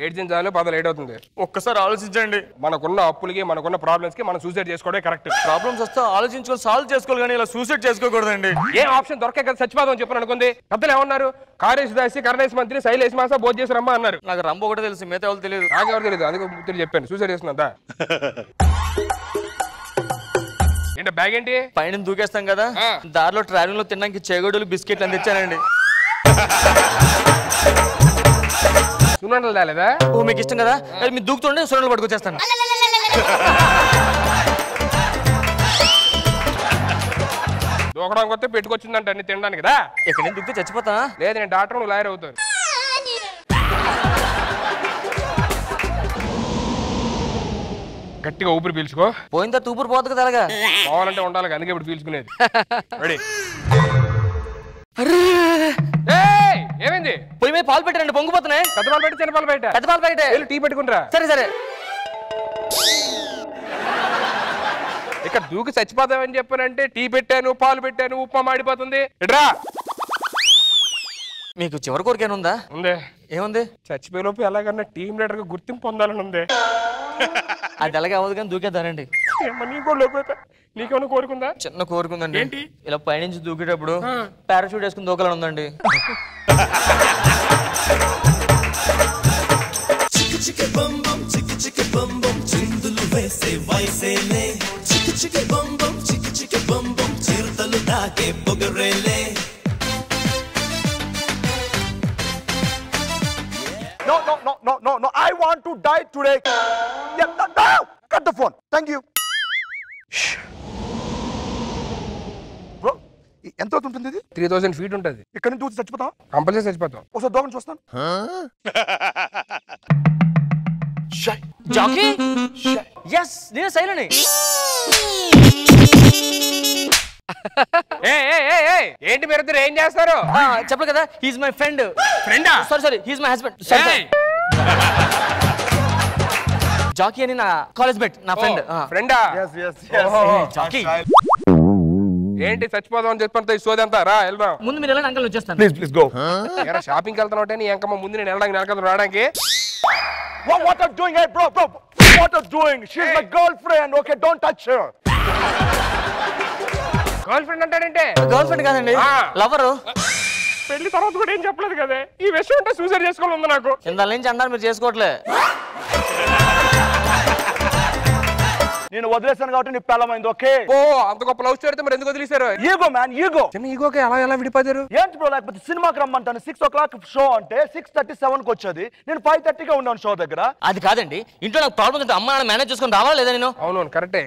ఏడ్చించాలి 10 late అవుతుంది. ఒక్కసారి ఆలోచించండి. మనకున్న అప్పులకి మనకున్న ప్రాబ్లమ్స్ కి మనం సూసైడ్ చేసుకోవడమే కరెక్ట్. ప్రాబ్లమ్స్ వస్తే ఆలోచించుకొని సాల్వ్ చేసుకోవాలి కానీ ఇలా సూసైడ్ చేసుకోకూడదండి. ఏ ఆప్షన్ దొరకే కదా చచ్చిపోదాం అని చెప్పని అనుకుంది. పెద్దలు ఏమన్నారు? కారేష్ దాసి కరుణేష్ మంత్రి శైలేష్ మాస భోజ చేసి రమ్మా అన్నారు. నాకు రంబో ఒకటే తెలుసు, మిగతా వాళ్ళు తెలియదు. నాకెవరు తెలియదు, అందుకే చెప్పాను సూసైడ్ చేస్తున్నా. ఏంటో బ్యాగ్ ఏంటి? పైన దూకేస్తాం కదా, దారిలో ట్రావెలింగ్ లో తినడానికి చేగోడలు బిస్కెట్లు అని తెచ్చానండి. సున్నుండలు తేలేదా? ఓ మీకు ఇష్టం కదా, మీరు దూకుతుండే సున్నుండలు పట్టుకొచ్చేస్తాను. దూకడానికి వస్తే పెట్టుకొచ్చిందంట అన్ని తినడానికి కదా. ఇక్కడ నేను దూకితే చచ్చిపోతా? లేదు, నేను డాక్టర్, నువ్వు లాయర్ అవుతాను. గట్టిగా ఊపిరి పీల్చుకో. పోయిన తర్వాత ఊపిరి పోతుంది కదా, అలాగా కావాలంటే ఉండాలి, అందుకే ఇప్పుడు పీల్చుకునేది. రెడీ? ఏమైంది? పొయ్యి మీద పాలు పెట్టండి, పొంగిపోతున్నాయి. పెద్ద పాలు పెట్టి చిన్న పాలు పెట్ట? పెద్ద పాలు పెట్టే. టీ పెట్టుకుంటారా? సరే సరే. ఇక్కడ దూకి చచ్చిపోతామని చెప్పానంటే టీ పెట్టాను, పాలు పెట్టాను, ఉప్మా మాడిపోతుంది. ఎడ్రా మీకు చివరి కోరిక ఉందా? ఉందే. ఏముంది? చచ్చిపోయేలోపు ఎలాగన్నా టీం లీడర్ గా గుర్తింపు పొందాలని ఉంది. అది ఎలాగే అవ్వదు కానీ దూకేద్దానండి. నీకేమైనా కోరుకుందా? చిన్న కోరుకుందండి. ఏంటి? ఇలా పైనుంచి దూకేటప్పుడు పారాషూట్ వేసుకుని దూకాలని ఉందండి. No, I want to die today. Yeah, no, cut the phone. Thank you. Bro, ఎంత ఉంటుంది ఇది? 3000 feet ఉంటుంది. ఇక్కడ నుంచి దూకి చచ్చిపోతాం? కంపల్సరీ చచ్చిపోతాం. ఒకసారి దూకని చూస్తాను. జాకీ? yes, నేను సైలని. ఏంటి మీరు ఏం చేస్తారు? చెప్పలేదు కదా, హీస్ మై ఫ్రెండ్. ఫ్రెండా? Sorry, he's my husband. Jackie అని నా కాలేజ్ మేట్, నా ఫ్రెండ్. ఫ్రెండా? జాకీ ఏంటి చచ్చిపోదాం అని చెప్పంత ఈ సోది అంతా? రా వెళ్దాం. ముందు మీరు వెళ్ళండి, అంకల్ వచ్చేస్తాను. Please go. షాపింగ్ వెళ్తానంటే నీ అంకమ్మ ముందు నేను వెళ్ళడానికి నెలకదు రావడానికి. What are you doing? Hey bro, what are you doing? She's my girlfriend. Okay, don't touch her. Girlfriend అంటాడంటే? గర్ల్ ఫ్రెండ్ కాదండి, లవరు. పెళ్లి తర్వాత కూడా ఏం చెప్పలేదు కదా. ఈ విషయం అంటే సూసైడ్ చేసుకోవాలి ఉంది నాకు. ఇంత నుంచి అన్నారు, మీరు చేసుకోవట్లే. నేను వదిలేసాను కాబట్టి నీ పెళ్ళమైంది. ఓకే. ఓ అంత గొప్ప లవ్ స్టోరీ మరి ఎందుకు వదిలేశారు? Ego man, ego. చిన్న ఈగోకి ఎలా విడిపోయారు? ఏంటి బ్రో, లేకపోతే సినిమాకి రమ్మంటాను 6 o'clock షో అంటే 6:37 కి వచ్చేది. నేను 5:30గా ఉన్నాను షో దగ్గర. అది కాదండి, ఇంట్లో నాకు ప్రాబ్లమ్ ఉంటే అమ్మ నాన్న మేనేజ్ చేసుకొని రావాలా లేదా నేను? అవును కరెక్టే.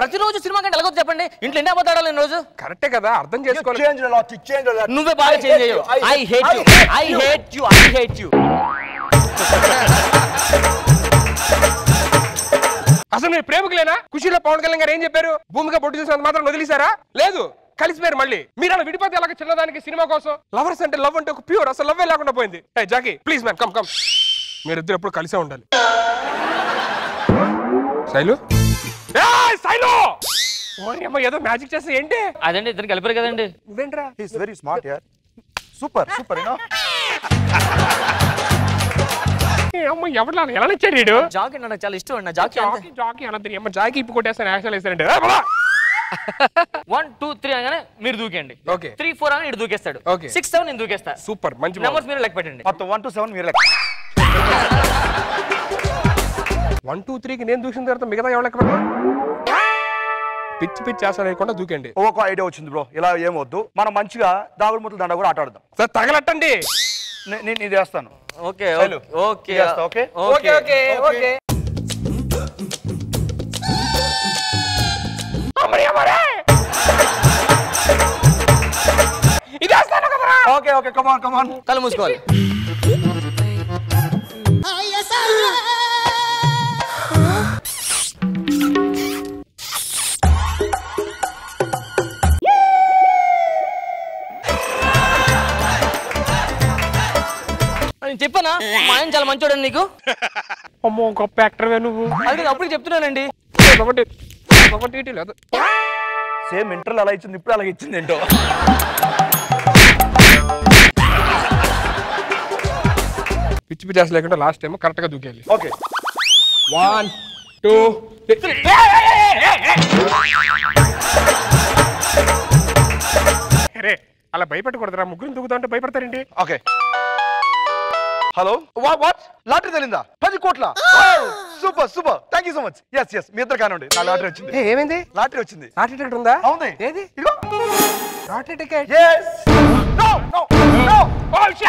ప్రతిరోజు సినిమా కంటే ఎలాగో చెప్పండి, ఇంట్లో ఎన్ని అబద్ధాలు నేను రోజు? కరెక్టే కదా, అర్థం చేసుకోవాలి. నువ్వే బాగా చేంజ్ అయ్యావు. I hate you. అసలు మీరు ప్రేమికులేనా? ఖుషీలో పవన్ కళ్యాణ్ గారు ఏం చెప్పారు? భూమిగా పొట్టు చూసినంత మాత్రం వదిలేశారా? లేదు, కలిసిపోయారు. మళ్ళీ మీరు అలా విడిపోతే ఎలాగ చిన్నదానికి సినిమా కోసం? లవర్స్ అంటే లవ్ అంటే ఒక ప్యూర్, అసలు లవ్వే లేకుండా పోయింది. జాకీ ప్లీజ్ మ్యాన్, కమ్ మీరిద్దరు ఎప్పుడు కలిసే ఉండాలి. శైలు, ఏదో మ్యాజిక్ చేస్తే ఏంటి? అదండి, ఇద్దరు కలిపారు కదండి. ఇదేంట్రా? He's very smart yaar. Super, you know. ఎవరు ఎలా నచ్చాడు వీడు? జాకీ నాకు చాలా ఇష్టం అండి. జాకీ అలా జాకీ ఇప్పు కొట్టేస్తాను, యాక్షన్ వేస్తానంటే 1 2 3 అనగానే మీరు దూకండి. ఓకే. 3 4 అని ఇటు దూకేస్తాడు. 6 7 నేను దూకేస్తా. సూపర్, మంచి నెంబర్స్ మీరు లెక్క పెట్టండి. మొత్తం 1 to 7 మీరు లెక్క. 1 2 3కి నేను దూకిన తర్వాత మిగతా ఎవరు లెక్క పెట్టారు? పిచ్చి ఆశ లేకుండా దూకండి. ఒక ఐడియా వచ్చింది బ్రో, ఇలా ఏమొద్దు, మనం మంచిగా దాగుడు ముద్దలు దండ కూడా ఆట ఆడదాం. సార్ తగలట్టండి. నేను ఇది వేస్తాను. Okay okay okay okay okay. ఇది వేస్తాను కదరా. Okay come on. కళ్ళు మూసుకోవాలి. చెప్పనా మా ఆయన చాలా మంచోడండి నీకు? అమ్మో గొప్ప యాక్టర్వే నువ్వు. అది అప్పుడు చెప్తున్నానండి. లేదు సేమ్ ఇంటర్వ్యూ అలా ఇచ్చింది, ఇప్పుడు అలాగే ఇచ్చింది ఏంటో. పిచ్చి పిచ్చి అసలు లేకుండా లాస్ట్ టైం కరెక్ట్ గా దూకేయాలి. ఓకే 1 2 3 అరే అలా భయపెట్టకూడదురా, ముగ్గురు దూకుతా ఉంటే భయపడతారేంటి? ఓకే హలో వాట్ లాటరీ తెలిందా 10 కోట్ల super super thank you so much yes మీ ఇద్దరు కానివ్వండి నా లాటరీ వచ్చింది. ఏమైంది? లాటరీ వచ్చింది. లాటరీ టికెట్ ఉందా? అవును ఏది? ఇదిగో lottery ticket. yes no no no Oh shit!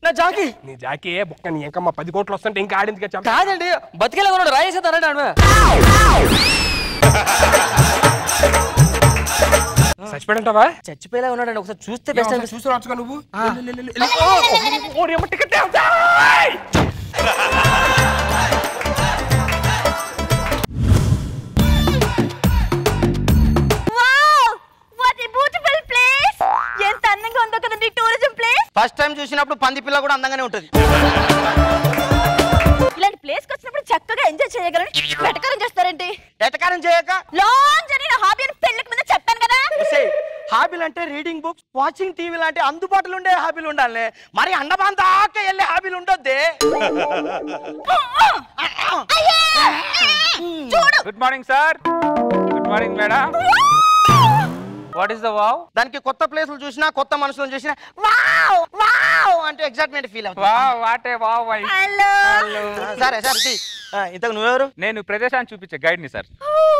నా జాకి నీ జాకీ బుక్క నీ ఎంకమ్మ 10 కోట్లు వస్తుంటే ఇంకా ఆడింది కదా. కాదండి, బతికేలా ఉన్నాడు, రాయేసేస్తారండి. చచ్చిపోయాడు అంటావా? చచ్చిపోయేలా ఉన్నాడండి, ఒకసారి చూస్తే బెస్ట్ ఒకసారి చూసి రాచుగా నువ్వు. టికెట్ ఫస్ట్ టైం చూసినప్పుడు పంది పిల్ల కూడా అందంగానే ఉంటది. ఇలాంటి ప్లేస్ కి వచ్చినప్పుడు చక్కగా ఎంజాయ్ చేయగలని వెటకారం చేస్తారేంటి? ఎటకారం చేయక లాంజ్ అని నా హాబీ అని పెళ్ళికి ముందు చెప్పాను కదా. హాబీలు అంటే రీడింగ్ బుక్స్, వాచింగ్ టీవీ లాంటి అందుబాటులో ఉండే హాబీలు ఉండాలి. మరి అండమాన్ దాకా వెళ్ళే హాబీలు ఉండొద్దే. చూడు, good morning sir. Good morning madam. What is the wow? దానికి కొత్త ప్లేసులు చూసినా, కొత్త మనుషులను చూసినా వావ్ వావ్ అంటే ఎగ్జైట్మెంట్ ఫీల్ అవుతుంది. Wow what a wow. Hello. సరే ఇంతకు నువ్వెవరు? నేను ప్రదేశాన్ని చూపించే గైడ్ ని సార్.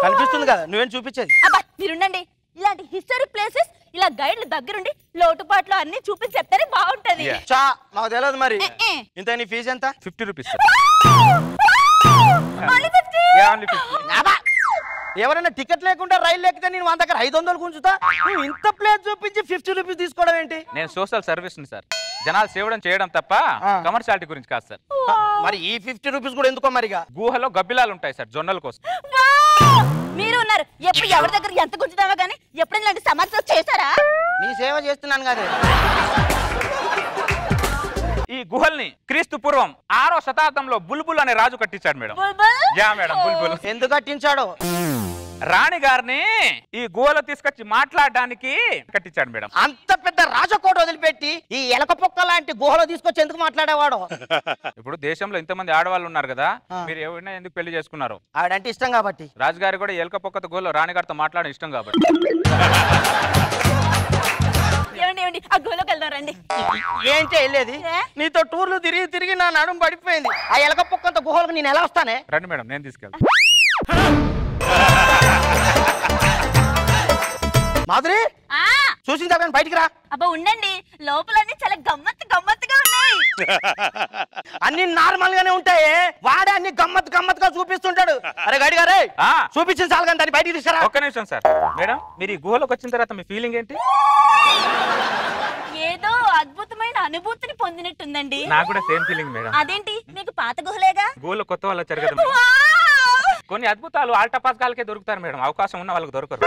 కనిపిస్తుంది కదా, నువ్వేం చూపించేది? అబ్బా మీరుండండి. ఇలాంటి హిస్టారిక్ ప్లేసెస్ ఇలా గైడ్లు దగ్గరుండి లోటుపాట్లు అన్ని చూపించి చెప్తారే బాగుంటది. చా మాకు తెలియదు మరి. ఏ. ఇంత నీ ఫీజు ఎంత? 50 రూపీస్ Only 50. ఎవరైనా టికెట్ లేకుండా రైలు ఎక్కితే నేను మన దగ్గర 500 గుంజుతా. నువ్వు ఇంత ప్లేస్ చూపించి 50 రూపీస్ తీసుకోవడం ఏంటి? నేను సోషల్ సర్వీస్ ని సార్. జనాలు సేవడం చేయడం తప్ప కమర్షియాలిటీ గురించి కాదు సార్. మరి ఈ 50 రూపీస్ కూడా ఎందుకో మరిగా? గుహలో గబ్బిలాలు ఉంటాయి సార్, జొన్నల కోసం. మీరు ఉన్నారు ఎప్పుడు ఎవరి దగ్గర ఎంత గుంజుతావా గానీ ఎప్పుడైనా ఇలాంటి సమస్యలు చేశారా? నీ సేవ చేస్తున్నాను కదా. ఈ గుహల్ని క్రీస్తు పూర్వం 6వ శతాబ్దంలో బుల్బుల్ అనే రాజు కట్టించాడు మేడం. బుల్బుల్? యా మేడం, బుల్బుల్. ఎందుకు కట్టించాడు? రాణి గారిని ఈ గుహలో తీసుకొచ్చి మాట్లాడడానికి కట్టించాడు మేడం. అంత పెద్ద రాజకోట వదిలిపెట్టి ఈ ఎలక పొక్క లాంటి గుహలో తీసుకొచ్చి ఎందుకు మాట్లాడేవాడు? ఇప్పుడు దేశంలో ఇంతమంది ఆడవాళ్ళు ఉన్నారు కదా, మీరు ఎవరైనా ఎందుకు పెళ్లి చేసుకున్నారు? ఆడంటే ఇష్టం కాబట్టి. రాజుగారి కూడా ఎలక పొక్కతో గుహలో రాణిగారితో మాట్లాడడం ఇష్టం కాబట్టి. ఏమండి ఆ గుహలోకి వెళ్దాం రండి. ఏంటి వెళ్ళేది? నీతో టూర్లు తిరిగి తిరిగి నా నడుము పడిపోయింది. ఆ ఎలక పొక్కంత గుహలకు నేను ఎలా వస్తానే? రండి మేడం, నేను తీసుకెళ్తా. మాధురి ఆ చూసిన తర్వాత బయటికి రా. అబ్బా ఉండండి, లోపలన్నీ చాలా గమ్మత్తుగా ఉన్నాయి. అన్ని నార్మల్ గానే ఉంటాయి, వాడే అన్ని గమ్మత్తుగా చూపిస్తుంటాడు. అరే గడి గారే చూపించిన చాలు కానీ దాన్ని బయటికి తీసుకురా. ఒక్క నిమిషం సార్. మేడం, మీరు ఈ గుహలోకి వచ్చిన తర్వాత మీ ఫీలింగ్ ఏంటి? ఏదో అద్భుతమైన అనుభూతిని పొందినట్టుందండి. నాకు కూడా సేమ్ ఫీలింగ్ మేడం. అదేంటి మీకు పాత గుహలేగా? గుహలో కొత్త వాళ్ళు వచ్చారు కదా మేడం. కొన్ని అద్భుతాలు ఆల్టపాస్గాలకే దొరుకుతారు మేడం, అవకాశం ఉన్న వాళ్ళకి దొరకరు.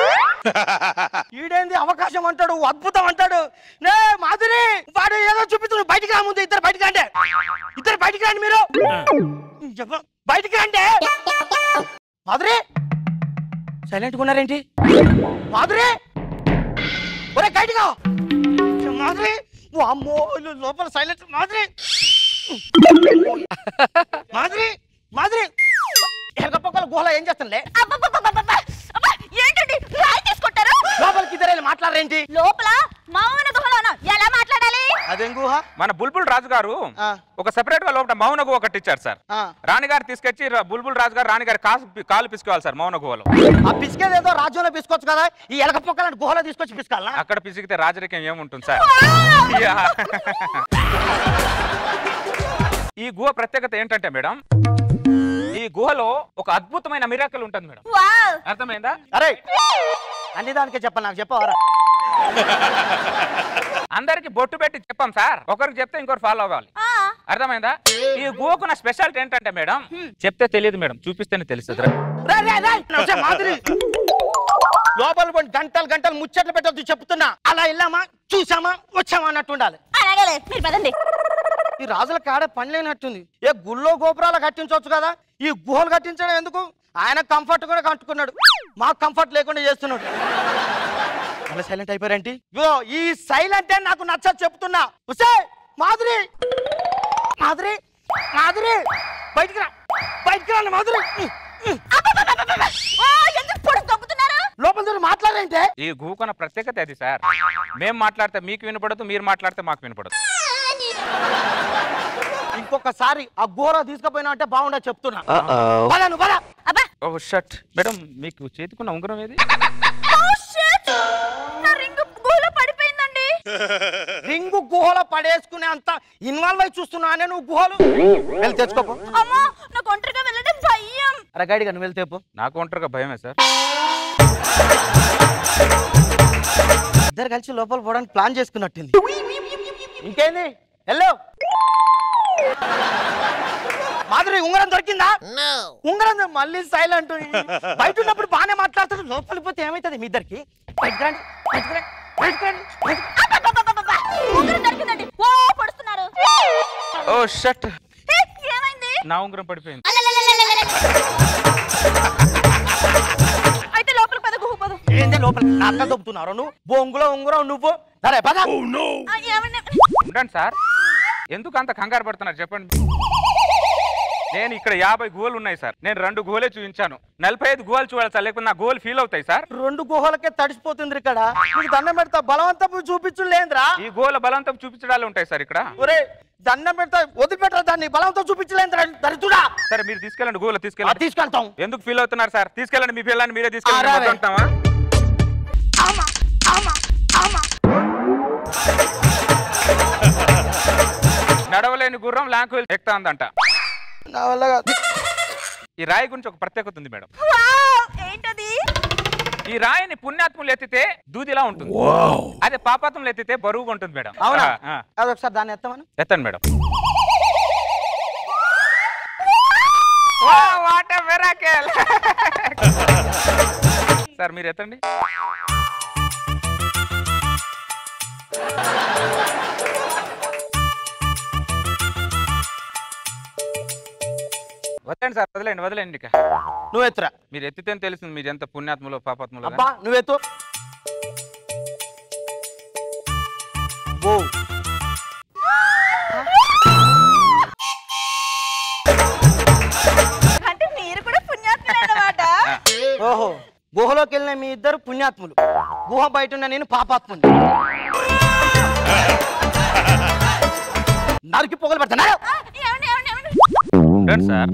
ఈడేంది అవకాశం అంటాడు, అద్భుతం అంటాడు. నే మాధురి వాడు ఏదో చూపిస్తున్నాడు, బయటికి రా. ముందు ఇద్దరు బయటికి రండి, ఇద్దరు బయటికి రండి. మీరు బయటికి రండి. మాధురి సైలెంట్గా ఉన్నారేంటి? మాధురి ఒరే బయటిగా. మాధురి అమ్మో లోపల సైలెంట్. మాధురి మాధురి ఎరగపక్కల గుహలో ఏం చేస్తానులే? ఏంటండి రాయి తీసుకుంటారు? లోపలికి ఇద్దరు మాట్లాడరేంటి? లోపల మౌన గుహలోనా ఎలా మాట్లాడాలి? అదేం గుహ? మన బుల్బుల్ రాజు గారు ఒక సెపరేట్ గా లోపల మౌన గుహ కట్టించారు సార్. రాణిగారు తీసుకొచ్చి బుల్బుల్ రాజు గారు రాణిగారి కాలు పిసుకోవాలి సార్ మౌన గుహలో. ఆ పిసికేదేదో రాజ్యంలో పిసుకోవచ్చు కదా, ఈ ఎలక పొక్కలాంటి గుహలో తీసుకొచ్చి పిసుకాలా? అక్కడ పిసికితే రాజరికం ఏముంటుంది సార్. ఈ గుహ ప్రత్యేకత ఏంటంటే మేడం, ఈ గుహలో ఒక అద్భుతమైన మిరాకిల్ ఉంటుంది మేడం. అర్థమైందా? అరే అన్ని దానికే చెప్పాలి, నాకు చెప్పవరా? అందరికి బొట్టు పెట్టి చెప్పాం సార్, ఒకరికి చెప్తే ఇంకొకరు ఫాలో అవ్వాలి. అర్థమైందా? ఈ గుహకున్న స్పెషాలిటీ ఏంటంటే మేడం, చెప్తే తెలియదు మేడం, చూపిస్తేనే తెలుస్తుంది. లోపల గంటలు ముచ్చట్లు పెట్టొద్దు చెప్తున్నా. అలా వెళ్ళామా చూసామా వచ్చామా అన్నట్టు ఉండాలి. అలాగే మీరు పదండి. ఈ రాజుల కాడ పని లేనట్టుంది. ఏ గుళ్ళో గోపురాలు కట్టించవచ్చు కదా, ఈ గుహలు కట్టించడం ఎందుకు? ఆయన కంఫర్ట్ కూడా కట్టుకున్నాడు, మాకు కంఫర్ట్ లేకుండా చేస్తున్నాడు. అలా సైలెంట్ అయిపోయారేంటి? ఇగో ఈ సైలెంట్ నాకు నచ్చదు చెప్తున్నా. ఉసే మాధురి, మాధురి, మాధురి, బయటికి రా, బయటికి రా మాధురి. ఎందుకు పొడి దొబ్బుతున్నారు? లోపల దూరం మాట్లాడేంటే? ఈ గూకొన ప్రత్యేకత అది సార్. మేము మాట్లాడితే మీకు వినపడదు, మీరు మాట్లాడితే మాకు వినపడదు. ఇంకొకసారి ఆ గోర తీసుకుపోయినా అంటే బాగుండదు చెప్తున్నా. పద నువ్వు పద. అబ్బా ఓ షట్ మేడం, మీకు చేతికున్న ఉంగరం ఏది? నా రింగ్ గుహలో పడిపోయిందండి. రింగు గుహలో పడేసుకునే అంత ఇన్వాల్వ్ అయి చూస్తున్నానే నువ్వు గుహలు. వెళ్ళి తెచ్చుకోపో. అమ్మా నాకు ఒంటరిగా వెళ్ళడం భయం. అరే గైడ్గా నువ్వు వెళ్తే పో. నాకు ఒంటరిగా భయమే సార్. ఇద్దరు కలిసి లోపల పోవడానికి ప్లాన్ చేసుకున్నట్టుంది. ఇంకేంది హలో మాధురి, ఉంగరం దొరికిందా? ఉంగరం మళ్ళీ సైలెంట్. బయట ఉన్నప్పుడు బాగానే మాట్లాడుతాడు, లోపలికి పోతే ఏమైతుంది మీ ఇద్దరికి? బయటకు రండి, బయటకు రండి, బయటకు రండి. ఉంగరం దొరికిందండి. ఓ పడుతున్నారు. ఓ షట్, ఏమైంది? నా ఉంగరం పడిపోయింది. అయితే లోపలికి పద, గుహ పద. ఏంది లోపల నాక దొబ్బుతున్నారు నువ్వు? బొంగులో ఉంగరం నువ్వు. సరే పద. ఉండండి సార్, ఎందుకు అంత కంగారు పడుతున్నారు చెప్పండి. నేను ఇక్కడ 50 గుహలు ఉన్నాయి సార్. నేను 2 గుహలే చూపించాను. 45 గుహలు చూడాలి సార్, లేకపోతే నా గుహలు ఫీల్ అవుతాయి సార్. 2 గుహలకే తడిసిపోతుంది ఇక్కడ. నీకు దండం పెడతా, బలవంతపు చూపించలేదురా. ఈ గుహల బలవంతం చూపించడాలు ఉంటాయి సార్ ఇక్కడ. ఒరే దండం పెడతా, వదిలిపెట్టరా దాన్ని, బలవంతం చూపించలేదురా దరిద్రుడా. సరే మీరు తీసుకెళ్ళండి, గుహలో తీసుకెళ్ళండి. తీసుకెళ్తాం. ఎందుకు ఫీల్ అవుతున్నారు సార్? తీసుకెళ్ళండి, మీ పిల్లల్ని మీరే తీసుకెళ్ళండి. ఉంటామా? నడవలేని గుర్రం లాంకు ఎక్కుతా ఉందంట. నా వల్ల కాదు. ఈ రాయి గురించి ఒక ప్రత్యేకత ఉంది మేడం. ఏంటది? ఈ రాయిని పుణ్యాత్ములు ఎత్తితే దూదిలా ఉంటుంది, అదే పాపాత్ములు ఎత్తితే బరువుగా ఉంటుంది మేడం. అవునా? అదొకసారి దాన్ని ఎత్తమని. ఎత్తండి madam. What a miracle. Sir మీరు ఎత్తండి. వదిలేండి సార్, వదిలేండి, వదిలేండి. ఇక నువ్వు ఎత్తురా. మీరు ఎత్తితే తెలుస్తుంది మీరు ఎంత పుణ్యాత్ములో పాపాత్ములో. అబ్బా నువ్వెత్తు. అంటే మీరు కూడా పుణ్యాత్ములే అన్నమాట. ఓహో, గుహలోకి వెళ్ళిన మీ ఇద్దరు పుణ్యాత్ములు, గుహ బయట ఉన్న నేను పాపాత్ముని. నరికి పొగలు పెడతాను. సార్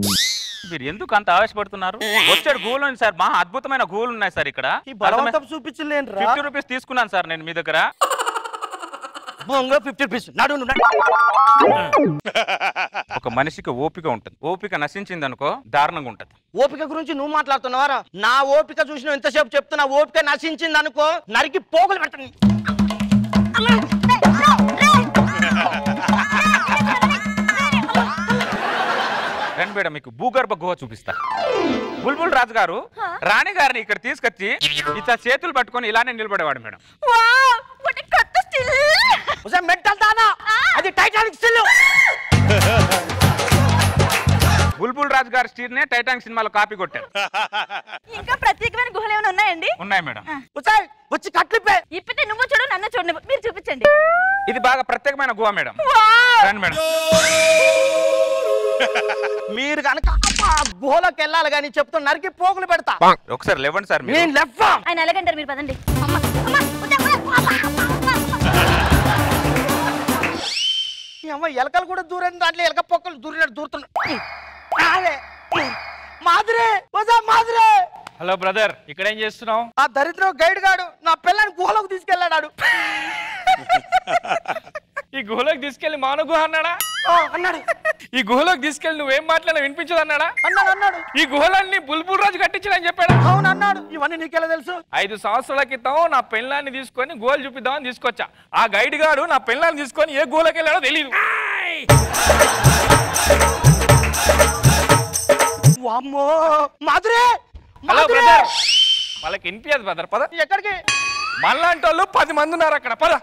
మీరు ఎందుకు అంత ఆవేశపడుతున్నారు? వచ్చాడు గుహలు సార్, మహా అద్భుతమైన గుహలు ఉన్నాయి సార్ ఇక్కడ. చూపించలేను. 50 రూపీస్ తీసుకున్నాను సార్ నేను మీ దగ్గర. 50 రూపీస్ నడు. ఒక మనిషికి ఓపిక ఉంటుంది, ఓపిక నశించింది అనుకో దారుణంగా ఉంటది. ఓపిక గురించి నువ్వు మాట్లాడుతున్నావారా? నా ఓపిక చూసిన ఎంతసేపు చెప్తున్నా. ఓపిక నశించింది అనుకో నరికి పోగులు పెట్టండి. రండి మేడం, మీకు భూగర్భ గుహ చూపిస్తా. బుల్బుల్ రాజు గారు రాణి గారిని ఇక్కడ తీసుకొచ్చి ఇట్లా చేతులు పట్టుకొని ఇలానే నిలబడేవాడు మేడం. మెంటల్ దానా, అది టైటానిక్ స్టిల్. బుల్బుల్ రాజు గారి స్టీల్ నే టైటానిక్ సినిమాలో కాపీ కొట్టారు. ఇంకా ప్రత్యేకమైన గుహలు ఏమైనా ఉన్నాయండి? ఉన్నాయి మేడం. వచ్చి కట్లిప్పే. ఇప్పితే నువ్వు చూడు, నన్ను చూడండి, మీరు చూపించండి. ఇది బాగా ప్రత్యేకమైన గుహ మేడం. రండి మేడం. మీరు కనుక గుహలోకి వెళ్ళాలి కానీ చెప్తా నరికి పోగులు పెడతా. ఒకసారి లేవండి సార్. నేను లెఫ్ట్. ఆయన ఎలాగంటారు, మీరు పదండి. ఎలకలు కూడా దూరం, దాంట్లో ఎలక పొక్కలు దూరినట్టు దూరుతున్నాయి. మాధురి, మాధురి. హలో బ్రదర్, ఇక్కడ ఏం చేస్తున్నావు? ఆ దరిద్ర గైడ్ గాడు నా పిల్లని గుహలోకి తీసుకెళ్ళాడు. ఈ గుహలోకి తీసుకెళ్లి మానవ గుహ అన్నాడా? అన్నాడు. ఈ గుహలోకి తీసుకెళ్లి నువ్వేం మాట్లాడినా వినిపించదు అన్నాడా? అన్నాడు. ఈ గుహలన్నీ బుల్బుల్ రాజు కట్టించాడని చెప్పాడు. అవును అన్నాడు. ఇవన్నీ నీకెలా తెలుసు? 5 సంవత్సరాల క్రితం నా పెళ్ళాన్ని తీసుకొని గుహలు చూపిద్దామని తీసుకొచ్చా. ఆ గైడ్ గాడు నా పెళ్ళాన్ని తీసుకొని ఏ గుహలోకి వెళ్ళాడో తెలియదు. మాధురి. హలో బ్రదర్, వాళ్ళకి వినిపించదు బ్రదర్. పద. ఎక్కడికి? మళ్ళాంటి వాళ్ళు 10 మంది ఉన్నారు అక్కడ. పద.